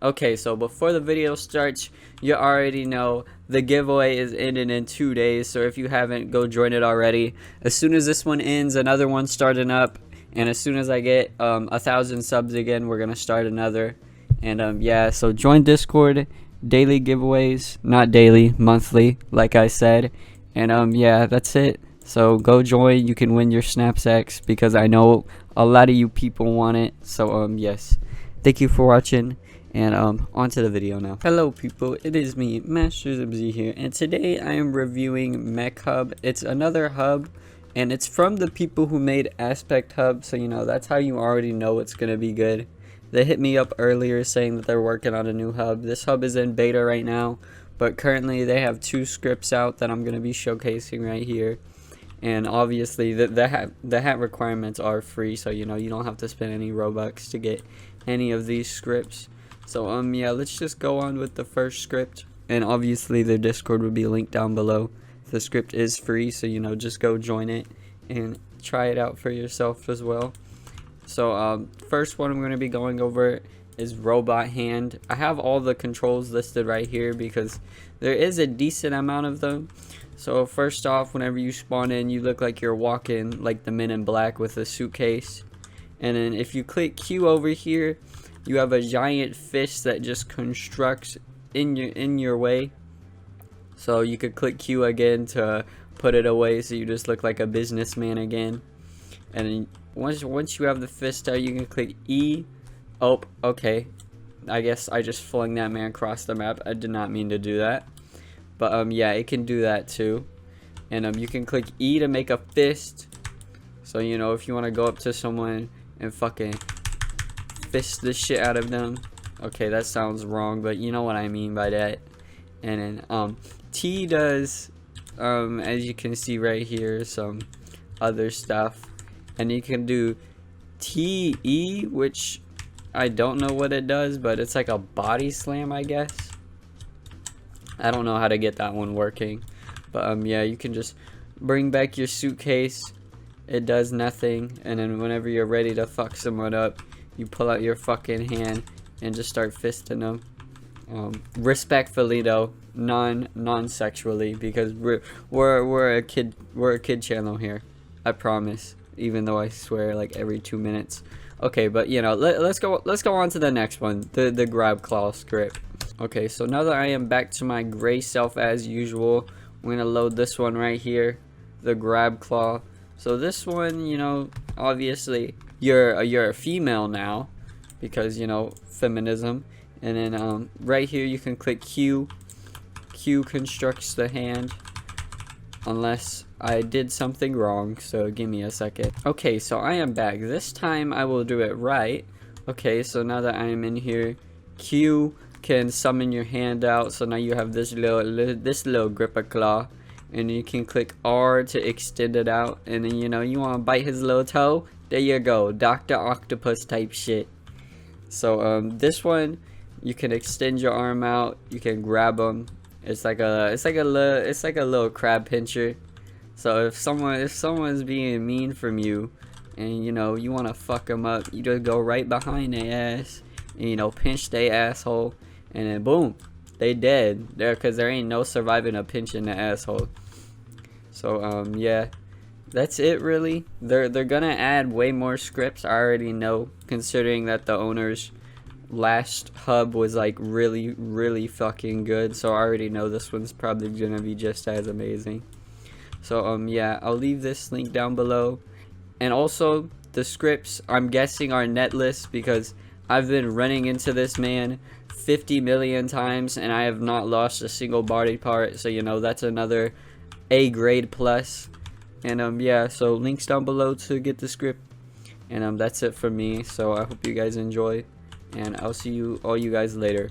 Okay, so before the video starts, you already know the giveaway is ending in 2 days, so if you haven't, go join it already. As soon as this one ends, another one's starting up, and as soon as I get 1,000 subs again, we're gonna start another. And yeah, so join Discord, daily giveaways, not daily, monthly, like I said. And yeah, that's it. So go join. You can win your Synapse X because I know a lot of you people want it. So yes, thank you for watching. And on to the video now. Hello people, it is me, Master Zibzy here, and today I am reviewing Mech Hub. It's another hub, and it's from the people who made Aspect Hub, so you know, that's how you already know it's gonna be good. They hit me up earlier saying that they're working on a new hub. This hub is in beta right now, but currently they have 2 scripts out that I'm gonna be showcasing right here. And obviously the hat requirements are free, so you know, you don't have to spend any Robux to get any of these scripts. So yeah, let's just go on with the first script, and obviously the Discord will be linked down below. The script is free, so you know, just go join it and try it out for yourself as well. So first one I'm going to be going over is robot hand. I have all the controls listed right here because there is a decent amount of them. So first off, whenever you spawn in, you look like you're walking like the Men in Black with a suitcase. And then if you click Q over here, you have a giant fish that just constructs in your way. So you could click Q again to put it away, so you just look like a businessman again. And then once you have the fish there, you can click E. Oh, okay. I guess I just flung that man across the map. I did not mean to do that. But yeah, it can do that too. And you can click E to make a fist. So you know, if you want to go up to someone and fucking fist the shit out of them. Okay, that sounds wrong, but you know what I mean by that. And then T does as you can see right here, some other stuff. And you can do TE, which I don't know what it does, but it's like a body slam, I guess. I don't know how to get that one working. But yeah, you can just bring back your suitcase. It does nothing, and then whenever you're ready to fuck someone up, you pull out your fucking hand and just start fisting them. Respectfully though, non-sexually, because we're a kid channel here. I promise. Even though I swear like every 2 minutes. Okay, but you know, let's go on to the next one, the grab claw script. Okay, so now that I am back to my gray self as usual, I'm gonna load this one right here, the grab claw. So this one, you know, obviously you're a female now because, you know, feminism. And then right here you can click Q. Q constructs the hand, unless I did something wrong, so give me a second. Okay, so I am back. This time I will do it right. Okay, so now that I am in here, Q can summon your hand out, so now you have this little gripper claw. And you can click R to extend it out, and then you know, you want to bite his little toe, there you go, Dr. Octopus type shit. So this one, you can extend your arm out, you can grab them. It's like a little crab pincher. So if someone's being mean from you, and you know, you want to fuck them up, you just go right behind their ass and, you know, pinch their asshole, and then boom, they dead there, because there ain't no surviving a pinch in the asshole. So yeah, that's it really. They're gonna add way more scripts, I already know, considering that the owner's last hub was like really fucking good. So I already know this one's probably gonna be just as amazing. So yeah, I'll leave this link down below. And also the scripts, I'm guessing, are netless, because I've been running into this man 50 million times and I have not lost a single body part, so you know, that's another A grade plus. And yeah, so links down below to get the script. And that's it for me, so I hope you guys enjoy, and I'll see all you guys later.